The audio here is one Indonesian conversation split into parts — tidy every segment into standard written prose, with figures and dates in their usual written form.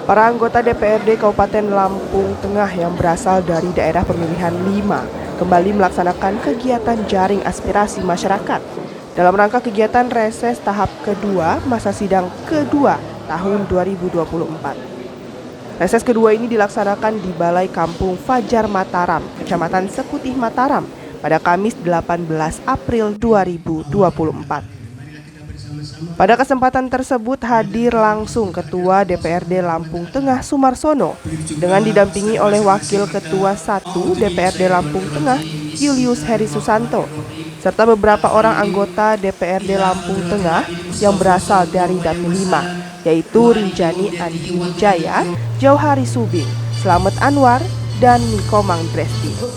Para anggota DPRD Kabupaten Lampung Tengah yang berasal dari daerah pemilihan 5 kembali melaksanakan kegiatan jaring aspirasi masyarakat dalam rangka kegiatan reses tahap kedua masa sidang kedua tahun 2024. Reses kedua ini dilaksanakan di Balai Kampung Fajar Mataram, Kecamatan Sekutih Mataram pada Kamis 18 April 2024. Pada kesempatan tersebut hadir langsung Ketua DPRD Lampung Tengah Sumarsono dengan didampingi oleh Wakil Ketua 1 DPRD Lampung Tengah Julius Heri Susanto serta beberapa orang anggota DPRD Lampung Tengah yang berasal dari Dapil 5 yaitu Rinjani Andi Wijaya, Jauhari Subing, Slamet Anwar, dan Nikomang Dresti.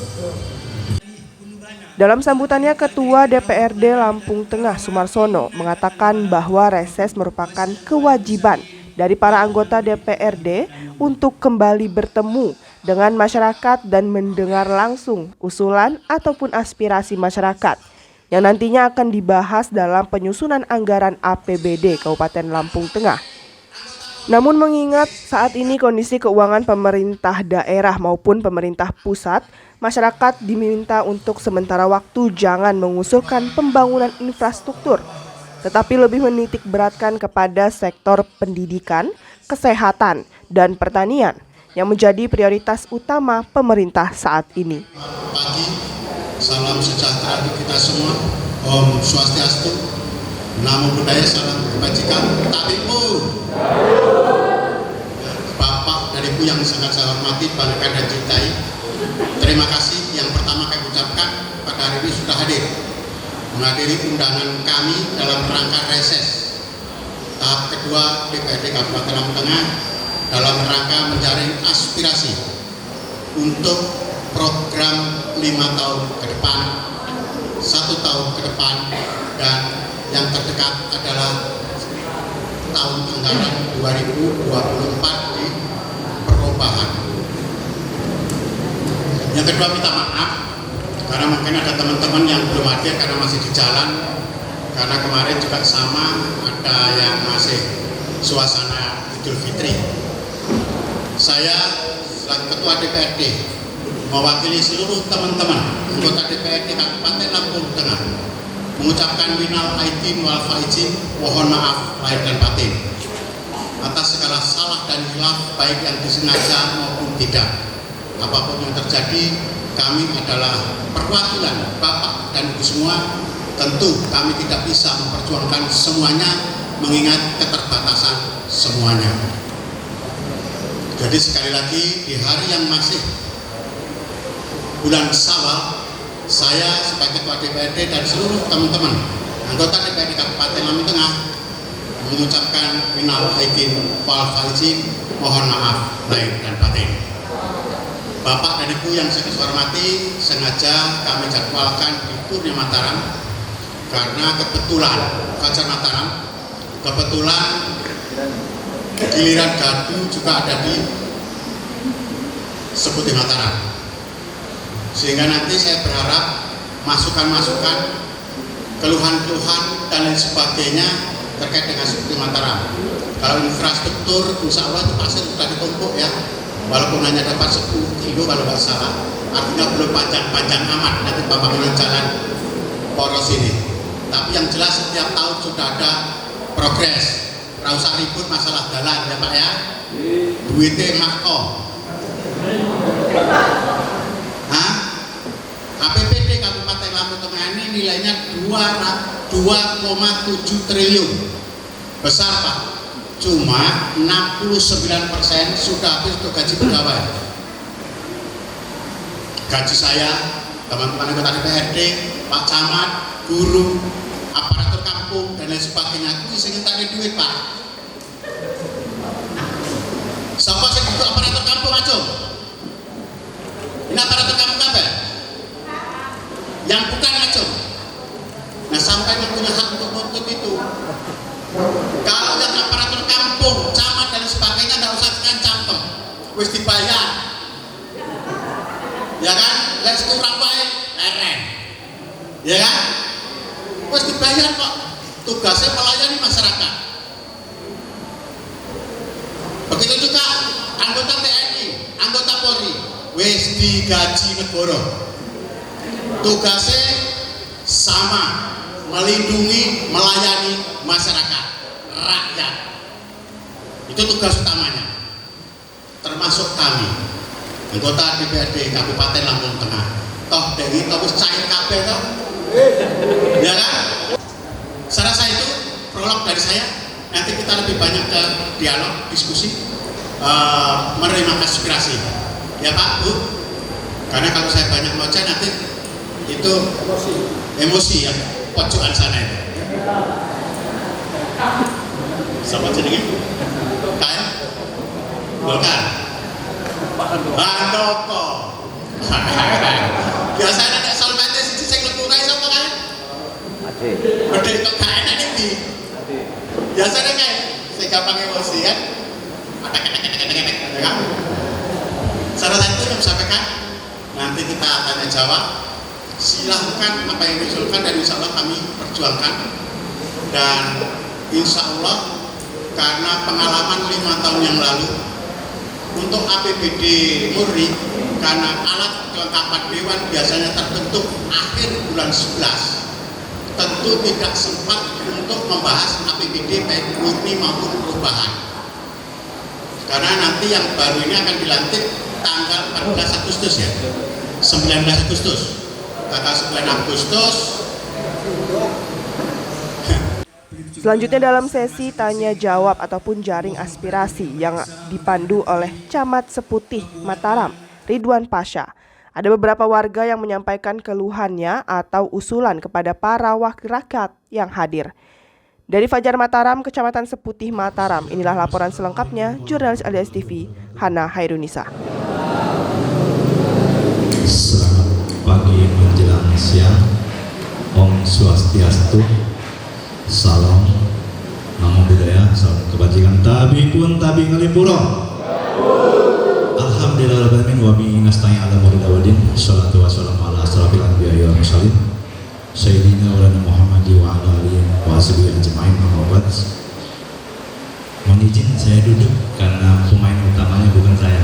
Dalam sambutannya, Ketua DPRD Lampung Tengah Sumarsono mengatakan bahwa reses merupakan kewajiban dari para anggota DPRD untuk kembali bertemu dengan masyarakat dan mendengar langsung usulan ataupun aspirasi masyarakat yang nantinya akan dibahas dalam penyusunan anggaran APBD Kabupaten Lampung Tengah. Namun mengingat saat ini kondisi keuangan pemerintah daerah maupun pemerintah pusat, masyarakat diminta untuk sementara waktu jangan mengusulkan pembangunan infrastruktur, tetapi lebih menitik beratkan kepada sektor pendidikan, kesehatan, dan pertanian yang menjadi prioritas utama pemerintah saat ini. Pagi, salam sejahtera untuk kita semua. Om Swastiastu, Namo Buddhaya, salam kebajikan. Tabibu. Bapak dan Ibu yang sangat saya hormati, banggakan dan cintai, terima kasih yang pertama kami ucapkan pada hari ini sudah hadir menghadiri undangan kami dalam rangka reses tahap kedua DPRD Kabupaten Lampung Tengah dalam rangka menjaring aspirasi untuk program 5 tahun ke depan, 1 tahun ke depan, dan yang terdekat adalah tahun anggaran 2024 di perubahan. Yang kedua, minta maaf karena mungkin ada teman-teman yang belum hadir karena masih di jalan, karena kemarin juga sama ada yang masih suasana Idul Fitri. Saya selaku Ketua DPRD mewakili seluruh teman-teman anggota DPRD Kabupaten Lampung Tengah mengucapkan minal aidin wal faizin, mohon maaf lahir dan batin atas segala salah dan hilaf baik yang disengaja maupun tidak. Apapun yang terjadi, kami adalah perwakilan Bapak dan Ibu semua. Tentu kami tidak bisa memperjuangkan semuanya mengingat keterbatasan semuanya. Jadi sekali lagi di hari yang masih bulan Syawal, saya sebagai Ketua DPRD dan seluruh teman-teman anggota DPRD Kabupaten Lampung Tengah mengucapkan minal aidin wal faizin, mohon maaf lahir dan batin. Bapak dan Ibu yang saya hormati, sengaja kami jadwalkan di Kurnia Mataram karena kebetulan Fajar Mataram, kebetulan giliran gardu juga ada di Sekutih Mataram. Sehingga nanti saya berharap masukan-masukan, keluhan-keluhan dan lain sebagainya terkait dengan Sekutih Mataram. Kalau infrastruktur, insya Allah itu pasti sudah ditumpuk ya. Walaupun hanya dapat 10 kilo kalau nggak salah, artinya belum panjang-panjang amat nanti pembangunan jalan poros ini. Tapi yang jelas setiap tahun sudah ada progres. Nggak usah ribut masalah jalan ya Pak ya. Duitnya mako. APBD Kabupaten Lampung Tengah ini nilainya 2,7 triliun. Besar Pak. Cuma 69% sudah habis untuk gaji pegawai. Gaji saya, teman-teman anggota DPRD, Pak Camat, guru, aparatur kampung dan lain sebagainya itu sing entek duit Pak. Siapa sing itu aparatur kampung aja? Ini aparatur kampung apa? Yang bukan aja. Nah sampai yang punya hak untuk nuntut itu. Kalau yang aparatur kampung, camat dan sebagainya tidak usah ngancam, wis dibayar, ya kan? Lek kurang baik, leren, ya kan? Wis dibayar kok. Tugasnya melayani masyarakat. Begitu juga anggota TNI, anggota Polri, wis digaji negara. Tugasnya sama, melindungi, melayani masyarakat, rakyat. Itu tugas utamanya. Termasuk kami, anggota DPRD Kabupaten Lampung Tengah. Toh dari itu wis cair kabeh toh. Ya kan? Saya rasa itu prolog dari saya. Nanti kita lebih banyak ke dialog, diskusi, menerima aspirasi. Ya Pak, Bu. Karena kalau saya banyak ngoceh nanti itu emosi ya, pojokan sana itu. Sama jenenge? Kayak Golkar. Handoko. Biasanya nek solvente siji sing lebu kae sapa kae? Ade kok gak enak iki. Biasanya kayak sing gampang emosi kan. Ya kan? Salah satu yang sampaikan nanti kita tanya jawab. Silahkan apa yang diusulkan dan insya Allah kami perjuangkan. Dan insya Allah karena pengalaman 5 tahun yang lalu untuk APBD murni, karena alat kelengkapan dewan biasanya terbentuk akhir bulan 11, tentu tidak sempat untuk membahas APBD baik murni maupun perubahan, karena nanti yang baru ini akan dilantik tanggal 14 Agustus ya, 19 Agustus, tanggal 9 Agustus. Selanjutnya dalam sesi tanya jawab ataupun jaring aspirasi yang dipandu oleh Camat Seputih Mataram, Ridwan Pasha, ada beberapa warga yang menyampaikan keluhannya atau usulan kepada para wakil rakyat yang hadir. Dari Fajar Mataram, Kecamatan Seputih Mataram, inilah laporan selengkapnya jurnalis LDS TV Hana Hairunisa. Selamat pagi menjelang siang. Om Swastiastu. Salam Namo Buddhaya, salam kebajikan. Tabi pun tabi ngalipuro. Alhamdulillahirrahmanirrahim. Wa bi nasta'in ala muridawadin. Salatu wassalamu ala asrafil anbiya'i wal mursalin Sayyidina wa Muhammadi wa ala alihi wa ashabihi ajma'in. Muhammad. Mohon izin saya duduk karena pemain utamanya bukan saya,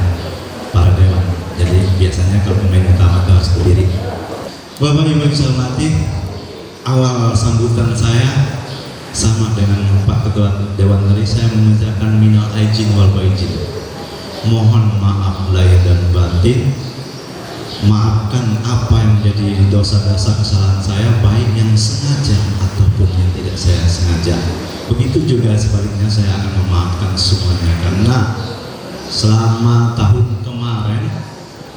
para dewan. Jadi biasanya kalau pemain utama itu harus berdiri. Bapak Ibu yang saya hormati, awal sambutan saya sama dengan Pak Ketua Dewan tadi, saya mengucapkan minal aijin wal faizin. Mohon maaf lahir dan batin. Maafkan apa yang menjadi dosa-dosa kesalahan saya, baik yang sengaja ataupun yang tidak saya sengaja. Begitu juga sebaliknya saya akan memaafkan semuanya, karena selama tahun kemarin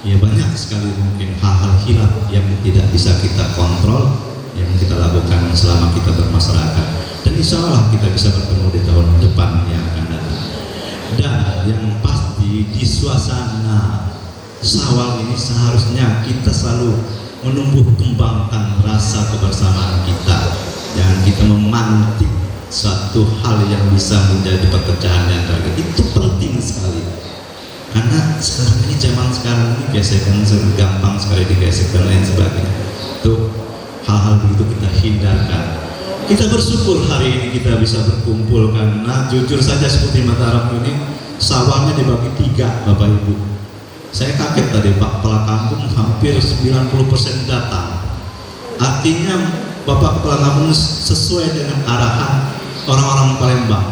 ya banyak sekali mungkin hal-hal hilaf yang tidak bisa kita kontrol, yang kita lakukan selama kita bermasyarakat. Dan insya Allah kita bisa bertemu di tahun depan yang akan datang. Dan yang pasti di suasana Syawal ini seharusnya kita selalu menumbuh kembangkan rasa kebersamaan kita. Jangan kita memantik suatu hal yang bisa menjadi perpecahan di antara kita. Itu penting sekali. Karena sekarang ini, zaman sekarang ini gesekan gampang sekali digesek dan lain sebagainya. Itu hal-hal begitu kita hindarkan. Kita bersyukur hari ini kita bisa berkumpul, karena jujur saja seperti Mataram ini sawahnya dibagi 3, Bapak Ibu. Saya kaget tadi Pak Kepala Kampung hampir 90% datang. Artinya Bapak Kepala Kampung sesuai dengan arahan orang-orang Palembang.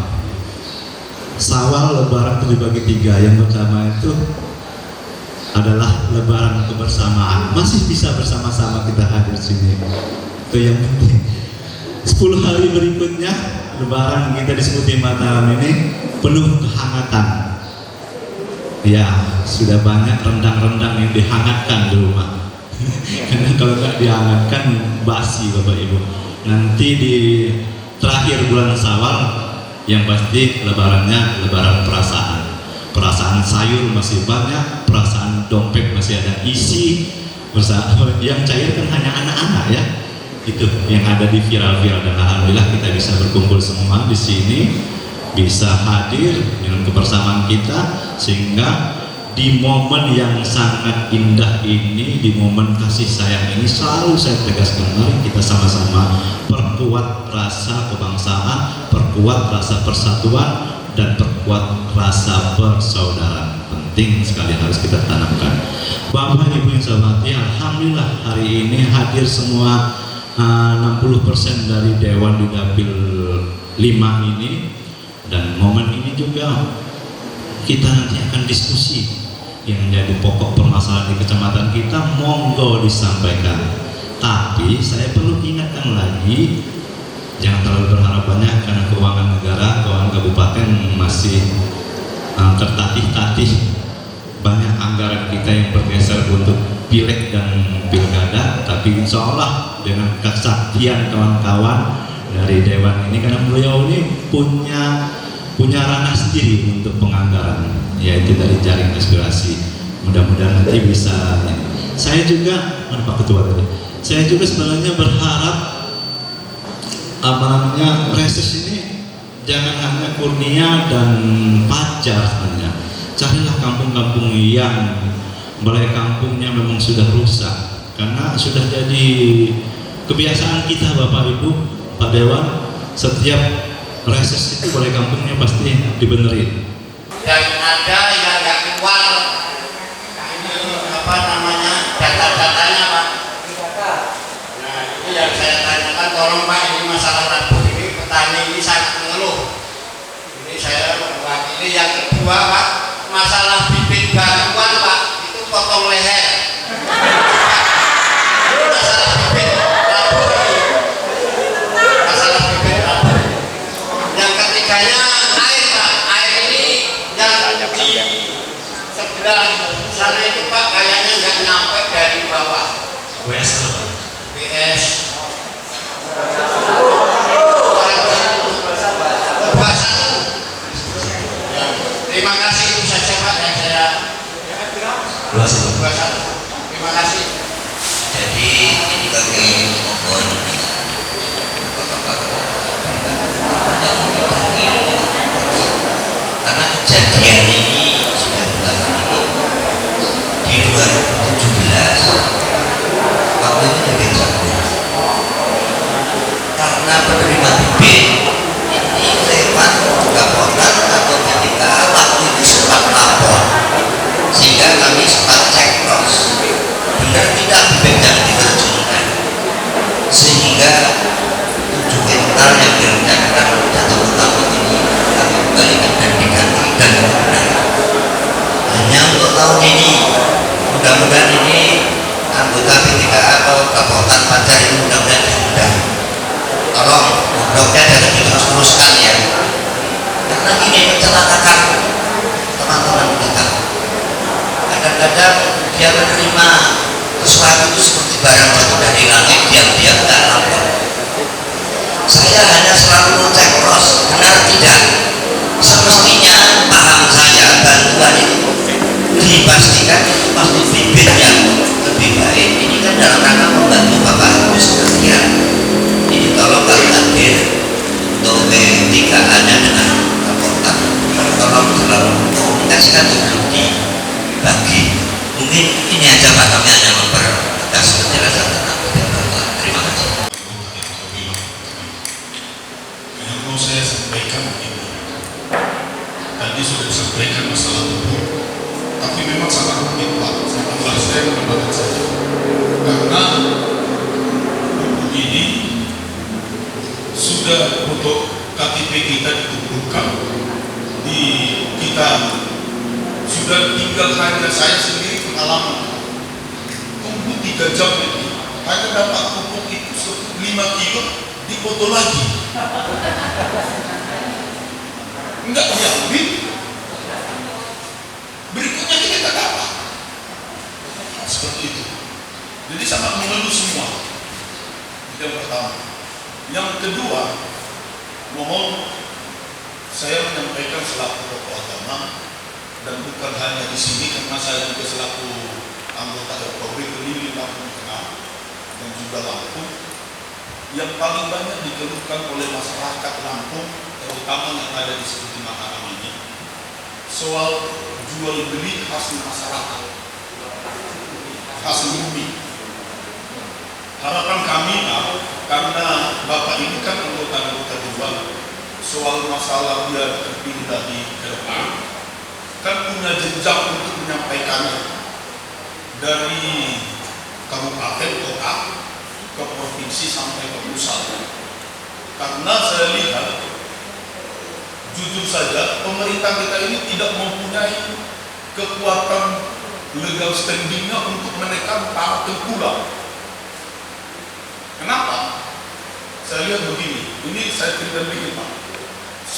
Sawal Lebaran itu dibagi 3. Yang pertama itu adalah Lebaran kebersamaan. Masih bisa bersama-sama kita hadir sini. Itu yang penting. 10 hari berikutnya Lebaran kita di Seputih Mataram ini penuh kehangatan. Ya, sudah banyak rendang-rendang yang dihangatkan di rumah. Karena kalau nggak dihangatkan basi, Bapak Ibu. Nanti di terakhir bulan Syawal yang pasti Lebarannya Lebaran perasaan. Perasaan sayur masih banyak, perasaan dompet masih ada isi. Yang cair kan hanya anak-anak ya. Itu yang ada di viral-viral, dan alhamdulillah kita bisa berkumpul semua di sini, bisa hadir dengan kebersamaan kita, sehingga di momen yang sangat indah ini, di momen kasih sayang ini, selalu saya tegaskan, mari kita sama-sama perkuat rasa kebangsaan, perkuat rasa persatuan, dan perkuat rasa persaudaraan. penting sekali harus kita tanamkan. Bapak Ibu yang saya hormati, alhamdulillah hari ini hadir semua 60% dari Dewan di Dapil 5 ini, dan momen ini juga kita nanti akan diskusi yang menjadi pokok permasalahan di kecamatan kita, monggo disampaikan. Tapi saya perlu ingatkan lagi, jangan terlalu berharap banyak karena keuangan negara, keuangan kabupaten masih tertatih-tatih. Banyak anggaran kita yang bergeser untuk pileg dan pilkada, tapi insya Allah dengan kesaktian kawan-kawan dari Dewan ini, karena beliau ini punya ranah sendiri untuk penganggaran, yaitu dari jaring aspirasi. Mudah-mudahan nanti bisa. Saya juga, Pak Ketua tadi, saya juga sebenarnya berharap reses ini jangan hanya kurnia dan pacar sebenarnya. Carilah kampung-kampung yang balai kampungnya memang sudah rusak, karena sudah jadi kebiasaan kita Bapak Ibu, Pak Dewan, setiap reses itu balai kampungnya pasti dibenerin. Dan ada yang nggak keluar data-datanya Pak. Nah itu yang saya tanyakan, tolong Pak, ini masalah rabu ini petani ini sangat mengeluh. Ini saya mewakili. Yang kedua Pak, masalah bibit bantuan Pak, itu potong leher. Masalah bibit rabu ini, masalah bibit rabu. Yang ketiganya air Pak, air ini yang di sebelah sana itu Pak kayaknya nggak nyampe dari bawah. WS BS terima kasih, itu saja Pak yang saya 21. Terima kasih. Jadi ini kami mohon Bapak-bapak karena kejadian ini sudah dilakukan di 2017 waktu itu dari Jawa, karena penerima bibit ini lewat kapotan atau ketika waktu itu sempat lapor, sehingga kami sempat cek cross benar tidak bibit yang diterjunkan, sehingga 7 hektar yang direncanakan jatuh ke laut ini kami kembalikan dan diganti dan benar. Hanya untuk tahun ini, mudah-mudahan ini anggota P3A atau Kabupaten Banjar ini mudah-mudahan diundang. Tolong produknya jangan diterus-teruskan ya, karena ini mencelakakan teman-teman kita. Kadang-kadang dia menerima sesuatu itu seperti barang jatuh dari langit, diam-diam nggak lapor. Saya hanya selalu cek cross, benar tidak. Semestinya paham saya bantuan itu dipastikan itu pasti bibit yang lebih baik. Ini kan dalam rangka membantu Bapak Ibu sekalian. Ini tolong kami hadir untuk P3A-nya dengan Kapolta. Tolong selalu komunikasikan sebelum dibagi. Mungkin ini aja Pak, kami hanya mempertegas penjelasan tentang Bapak. Terima kasih. Yang mau saya sampaikan begini, tadi sudah disampaikan masalah pupuk, tapi memang sangat rumit Pak. Saya menambahkan saja, karena pupuk ini sudah untuk KTP kita dikumpulkan, kita sudah tinggal hanya saya sendiri pengalaman tunggu 3 jam ini hanya dapat pupuk itu 5 kilo dipoto lagi, enggak diambil, berikutnya kita tak dapat. Seperti itu. Jadi sangat mengeluh semua. Itu yang pertama. Yang kedua, mohon saya menyampaikan selaku tokoh agama, dan bukan hanya di sini karena saya juga selaku anggota RKB Keliling Lampung Tengah dan juga Lampung, yang paling banyak dikeluhkan oleh masyarakat Lampung, terutama yang ada di sekitar Mataram ini, soal jual beli hasil masyarakat, hasil bumi. Harapan kami karena Bapak ini kan anggota juga, soal masalah dia terpindah di ke depan, kan punya jenjang untuk menyampaikannya dari kabupaten kota ke provinsi sampai ke pusat. Karena saya lihat jujur saja pemerintah kita ini tidak mempunyai kekuatan legal standingnya untuk menekan para tengkulak. Kenapa? Saya lihat begini, ini saya cerita dikit Pak.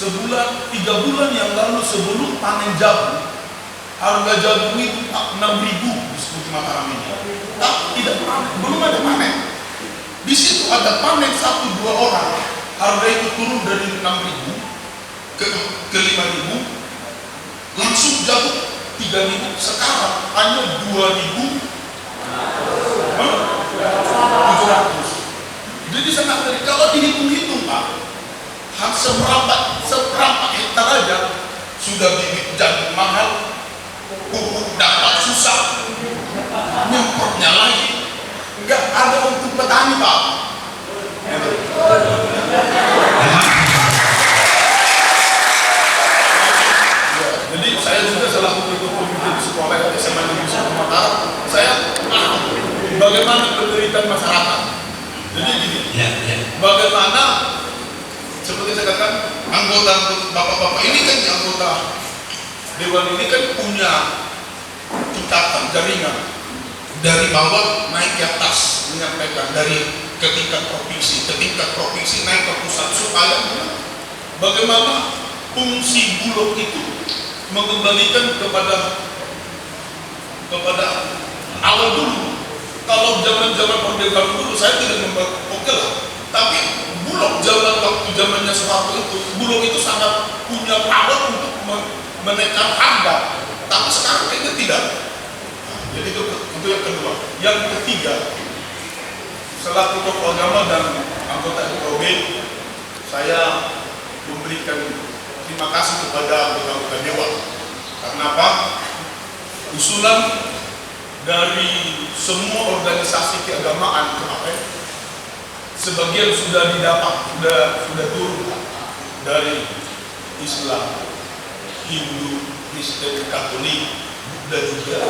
3 bulan yang lalu sebelum panen jagung, harga jagung itu 6.000 di Seputi Mataram ini. Tapi tidak panen, belum ada panen. Di situ ada panen 1-2 orang, harga itu turun dari 6.000 ke 5.000, langsung jatuh 3.000. Sekarang hanya 2.700. Jadi sangat dari kalau dihitung-hitung Pak, seberapa hektar aja sudah bibit jagung mahal, pupuk dapat susah, nyemprotnya lagi, nggak ada untuk petani Pak. Jadi saya juga selaku ketua komite di sekolah SMA Negeri 1 Mataram, saya bagaimana penderitaan masyarakat. Jadi gini, bagaimana seperti saya katakan, anggota bapak-bapak ini kan anggota dewan ini kan punya ikatan jaringan dari bawah naik ke atas, menyampaikan dari ke tingkat provinsi naik ke pusat, supaya bagaimana fungsi Bulog itu mengembalikan kepada awal dulu. Kalau zaman Orde Baru dulu saya tidak membuat oke lah, tapi Bulog waktu zamannya Soeharto itu, Bulog itu sangat punya power untuk menekan harga, tapi sekarang kayaknya tidak. Jadi itu yang kedua. Yang ketiga, selaku tokoh agama dan anggota FOB, saya memberikan terima kasih kepada anggota dewan. Karena apa? Usulan dari semua organisasi keagamaan kemarin, sebagian sudah didapat, sudah turun dari Islam, Hindu, Kristen, Katolik, dan juga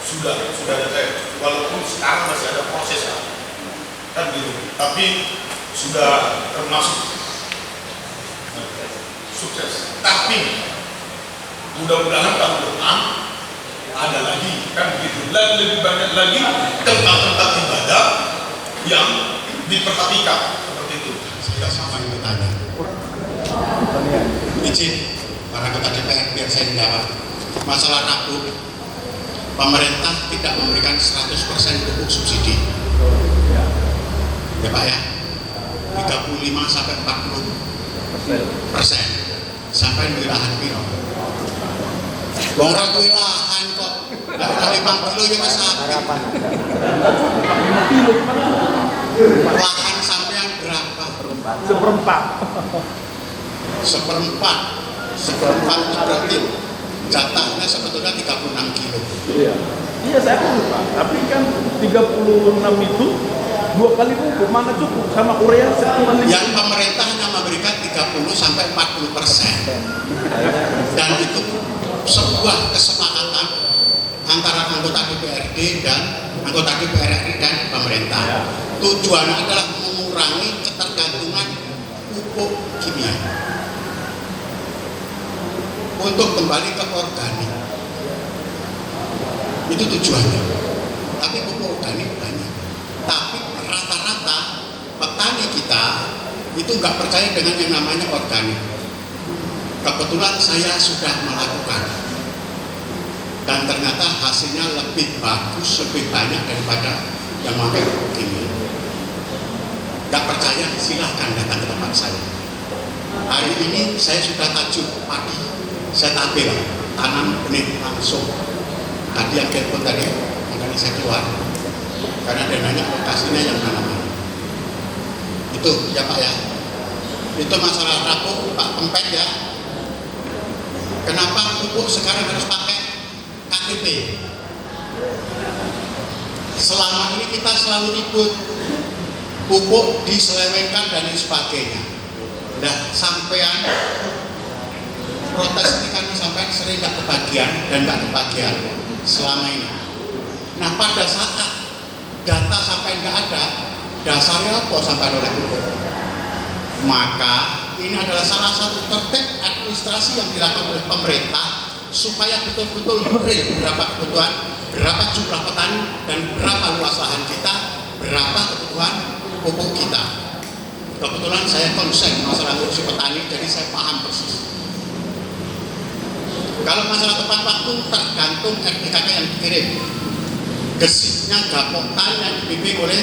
sudah ada, walaupun sekarang masih ada proses kan gitu, tapi sudah termasuk sukses. Tapi mudah-mudahan tahun depan ada lagi kan begitu, dan lebih banyak lagi tempat-tempat ibadah yang diperhatikan seperti itu. Saya sama yang bertanya. Izin para anggota DPR biar saya menjawab. Masalah tabung, pemerintah tidak memberikan 100% pupuk subsidi. Ya Pak ya, 35 sampai 40% sampai di lahan piro. Orang tuh lahan kok, dari 5 kilo ya Mas Abi. Lahan sampean berapa? Seperempat itu berarti jatahnya sebetulnya 36 kilo. Iya saya paham Pak, tapi kan 36 itu 2 kali pupuk, mana cukup sama urea sekuman. Yang pemerintah hanya memberikan 30 sampai 40%, dan itu sebuah kesepakatan antara anggota DPRD dan anggota DPR RI dan pemerintah. Tujuannya adalah mengurangi ketergantungan pupuk kimia untuk kembali ke organik. Itu tujuannya. Tapi pupuk organik banyak. Tapi rata-rata petani kita itu nggak percaya dengan yang namanya organik. Kebetulan saya sudah melakukan, dan ternyata hasilnya lebih bagus, lebih banyak daripada yang pakai pupuk kimia. Nggak percaya, silahkan datang ke tempat saya. Hari ini saya sudah tajuk padi, saya tabel tanam benih langsung. Tadi yang telepon tadi, makanya saya keluar karena dia nanya lokasinya yang mana. Itu ya Pak ya. Itu masalah rapuk Pak Pempek ya. Kenapa pupuk sekarang harus pakai KTP? Selama ini kita selalu ribut, pupuk diselewengkan dan sebagainya. Nah, sampean protes ini kami sampai sering nggak kebagian dan nggak kebagian selama ini. Nah pada saat data sampai nggak ada, dasarnya apa sampai oleh hukum? Maka ini adalah salah satu tertib administrasi yang dilakukan oleh pemerintah supaya betul-betul real berapa kebutuhan, berapa jumlah petani, dan berapa luas lahan kita, berapa kebutuhan pupuk kita. Kebetulan saya konsen masalah ngurusi petani, jadi saya paham persis. Kalau masalah tepat waktu tergantung RPKK yang dikirim, gesitnya, gapotan yang dibimbing oleh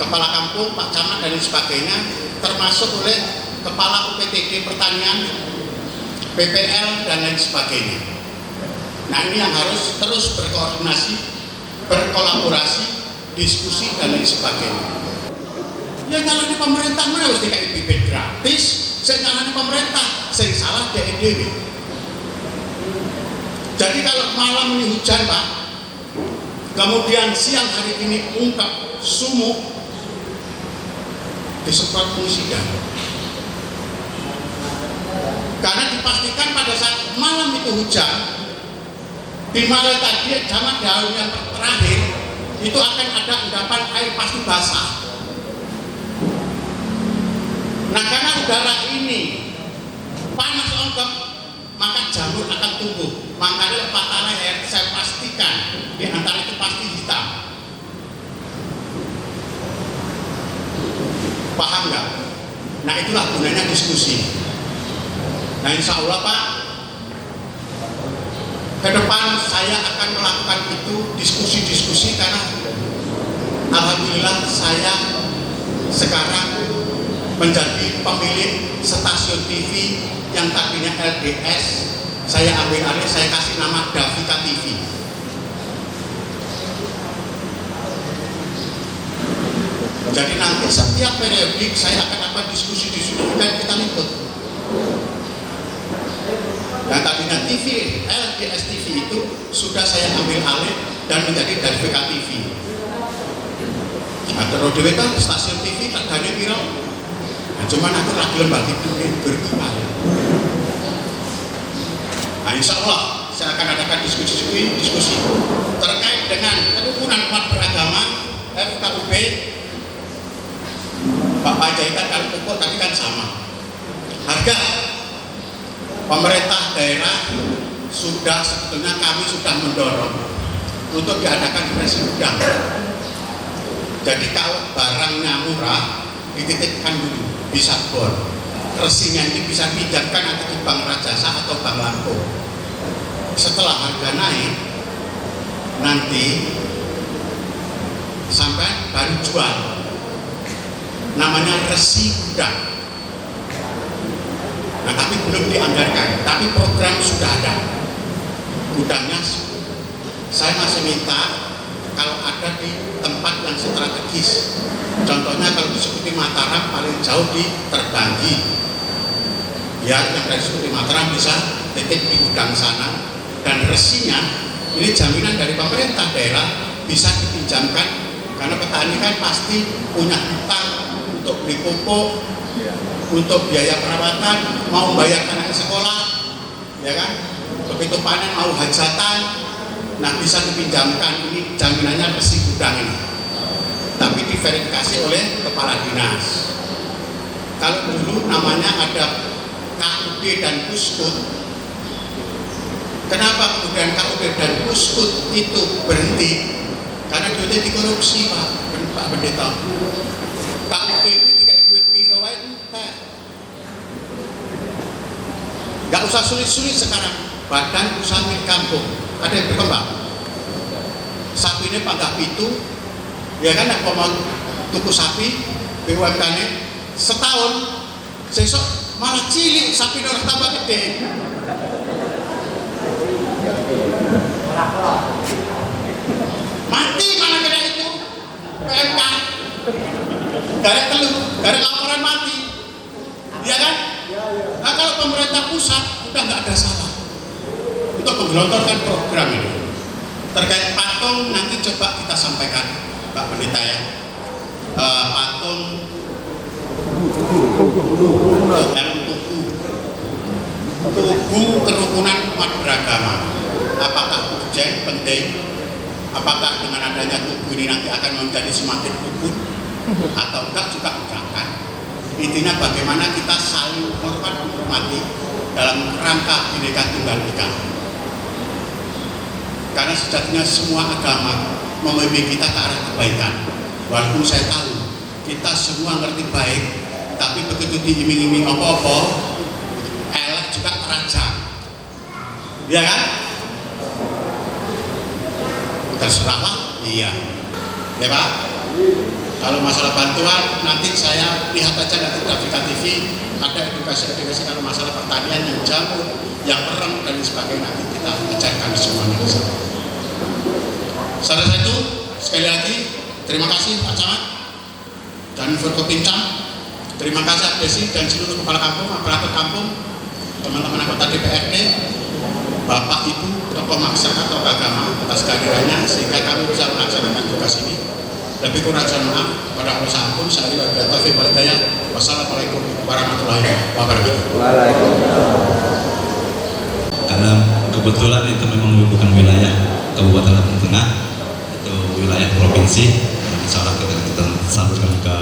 kepala kampung, Pak Camat dan sebagainya, termasuk oleh kepala UPTD pertanian, PPL dan lain sebagainya. Nah ini yang harus terus berkoordinasi, berkolaborasi, diskusi dan lain sebagainya. Ya nyalahnya pemerintah mana harus dikasih bibit gratis, saya nyalahnya pemerintah, saya salah DNDW. Jadi kalau malam ini hujan Pak, kemudian siang hari ini ungkap sumuk, disemprot fungisida. Karena dipastikan pada saat malam itu hujan, di malam tadi zaman daun yang terakhir itu akan ada endapan air pasti basah. Nah karena udara ini panas ongkep, maka jamur akan tumbuh. Makanya Pak Tanah saya pastikan di antara itu pasti hitam. Paham nggak? Nah itulah gunanya diskusi. Nah insya Allah Pak, ke depan saya akan melakukan itu diskusi-diskusi karena alhamdulillah saya sekarang menjadi pemilik stasiun TV yang tadinya LDS, saya ambil alih, saya kasih nama Davika TV. Jadi nanti setiap periodik saya akan apa diskusi-diskusi dan kita ikut. Yang tadinya TV, LDS TV itu sudah saya ambil alih dan menjadi Davika TV. Ada Rodeweta stasiun TV tadinya viral. Nah, cuman aku lagi lembaga dunia bergimana. Nah insya Allah saya akan adakan diskusi terkait dengan kerukunan umat beragama FKUB. Pak Panjaitan dan pupuk tadi kan sama. Harga pemerintah daerah sudah sebetulnya kami sudah mendorong untuk diadakan resi gudang. Jadi kalau barangnya murah dititipkan dulu, bisa bor. Resinya ini bisa pinjamkan nanti di Bank Rajasa atau Bank Lampung. Setelah harga naik, nanti sampai baru jual. Namanya resi gudang. Nah tapi belum dianggarkan, tapi program sudah ada. Gudangnya saya masih minta kalau ada di tempat yang strategis. Contohnya kalau seperti Mataram paling jauh di Terbanggi. Biar yang dari seperti Mataram bisa titip di gudang sana, dan resinya ini jaminan dari pemerintah daerah bisa dipinjamkan karena petani kan pasti punya hutang untuk beli pupuk, untuk biaya perawatan, mau membayar anak sekolah, ya kan? Begitu panen mau hajatan, nah bisa dipinjamkan. Ini jaminannya resi gudang ini, tapi diverifikasi oleh kepala dinas. Kalau dulu namanya ada KUD dan Puskut. Kenapa kemudian KUD dan Puskut itu berhenti? Karena duitnya dikorupsi Pak Pendeta. KUD itu dikasih duit piro wae entek. Gak usah sulit-sulit sekarang. Badan usaha milik kampung ada yang berkembang. Sapi ini panggah pitu, ya kan? Aku mau tuku sapi BUMN setahun, sesok malah cilik sapi orang tambah gede. Mati mana kena itu PMK, garek telur, garek laporan mati, ya kan? Nah kalau pemerintah pusat udah nggak ada salah untuk menggelontorkan program ini. Terkait patung nanti coba kita sampaikan Pak Pendeta ya. Patung tuku tubuh kerukunan umat beragama. Apakah urgen, penting? Apakah dengan adanya tubuh ini nanti akan menjadi semakin rukun? Atau enggak juga enggak? Intinya bagaimana kita saling menghormati dalam rangka Bhinneka Tunggal Ika. Karena sejatinya semua agama membimbing kita ke arah kebaikan. Walaupun saya tahu kita semua ngerti baik, tapi begitu diiming-iming apa-apa, elek juga terancam. Ya kan? Terserahlah, iya. Ya Pak? Kalau masalah bantuan, nanti saya lihat aja nanti di Afrika TV ada edukasi kalau masalah pertanian yang jamur, yang merem dan sebagainya, nanti kita ajarkan semuanya di sana. Salah satu, sekali lagi, terima kasih Pak Camat dan Forkopimcam, terima kasih Desi dan seluruh kepala kampung, aparatur kampung, teman-teman anggota DPRD, Bapak Ibu, tokoh masyarakat atau agama atas kehadirannya sehingga kami bisa melaksanakan tugas ini. Lebih kurang saya maaf kepada Allah Sampun, saya wabillahi taufiq wal hidayah. Wassalamualaikum warahmatullahi wabarakatuh. Karena kebetulan itu memang bukan wilayah Kabupaten Lampung Tengah, itu wilayah provinsi. Insya Allah kita salurkan ke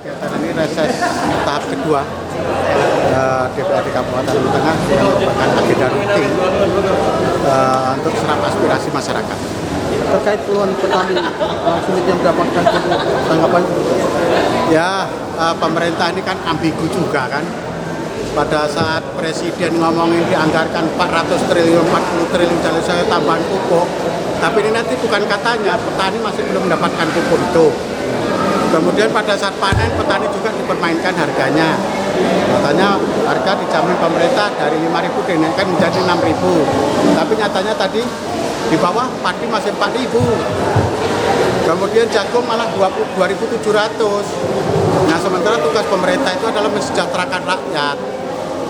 kegiatan ini reses tahap kedua DPRD Kabupaten Lampung Tengah yang merupakan agenda rutin untuk serap aspirasi masyarakat. Terkait keluhan petani sulit yang mendapatkan tanggapan, Ya, pemerintah ini kan ambigu juga kan. Pada saat Presiden ngomongin dianggarkan 400 triliun, 40 triliun jadi saya tambahan pupuk. Tapi ini nanti bukan katanya, petani masih belum mendapatkan pupuk itu. Kemudian pada saat panen, petani juga dipermainkan harganya. Katanya harga dijamin pemerintah dari 5.000 dinaikkan menjadi 6.000. Tapi nyatanya tadi di bawah padi masih 4.000. Kemudian jagung malah 2.700. Nah, sementara tugas pemerintah itu adalah mensejahterakan rakyat.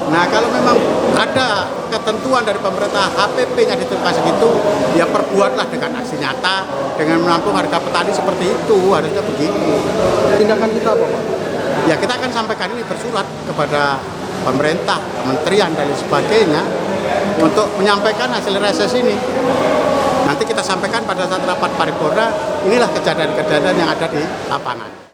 Nah, kalau memang ada ketentuan dari pemerintah HPP-nya ditentukan segitu, ya perbuatlah dengan aksi nyata, dengan menampung harga petani seperti itu, harusnya begitu. tindakan kita apa Pak? Ya kita akan sampaikan ini bersurat kepada pemerintah, kementerian dan sebagainya untuk menyampaikan hasil reses ini. Nanti kita sampaikan pada saat rapat paripurna, inilah kejadian-kejadian yang ada di lapangan.